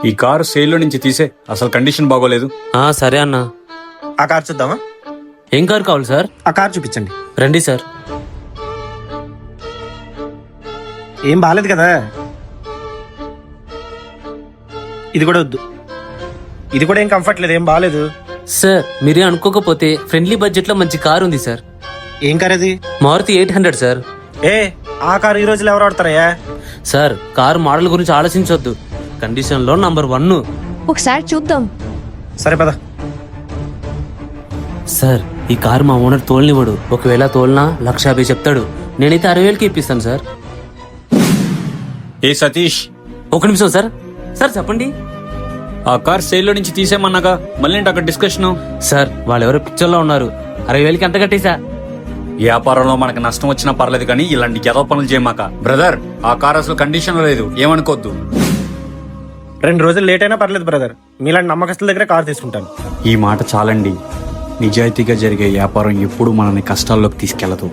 ఈ కారు సేల్లో నుంచి తీసే, అసలు కండిషన్ బాగోలేదు. సరే అన్న. ఆ కార్ చూద్దామా? ఏం కారు కావాలి సార్? ఆ కార్ చూపించండి. రండి సార్. ఏం బాగాలేదు కదా? ఇది కూడా వద్దు. ఇది కూడా ఏం కంఫర్ట్ లేదు, ఏం బాగాలేదు. సార్ మీరే అనుకోకపోతే ఫ్రెండ్లీ బడ్జెట్ లో మంచి కారు ఉంది సార్. ఏం కార్ అది? మారుతి 800 సార్. ఆ కారు ఈ రోజులో ఎవరు వాడతారయ్యా? సార్ కారు మోడల్ గురించి ఆలోచించొద్దు, కండిషన్ లో నంబర్ 1. ఒకసారి చూద్దాం. సరే పద. సార్ ఈ కారు మా ఓనర్ తోలనివ్వడు. ఒకవేళ తోలినా 1,50,000 చెప్తాడు. నేనైతే 60,000కి ఇప్పిస్తాను సార్. ఏ సతీష్, ఒక నిమిషం సార్. సార్ చెప్పండి. ఆ కార్ సేల్లో నుంచి తీసేమన్నాగా మళ్ళీ ఏంటి అక్కడ డిస్కషన్? సార్ వాళ్ళెవరో పిక్చర్లో ఉన్నారు. 60,000కి ఎంత కట్టేశా? వ్యాపారంలో మనకు నష్టం వచ్చినా పర్లేదు కానీ ఇలాంటి గెదవ పనులు చేయమాక. బ్రదర్, ఆ కార్ అసలు కండిషన్ లో లేదు, ఏమనుకోద్దు. 2 రోజులు లేట్ అయినా పర్లేదు బ్రదర్, మీలాంటి నమ్మకస్తుల దగ్గర కార్ తీసుకుంటాను. ఈ మాట చాలండి. నిజాయితీగా జరిగే వ్యాపారం ఎప్పుడూ మనల్ని కష్టాల్లోకి తీసుకెళ్లదు.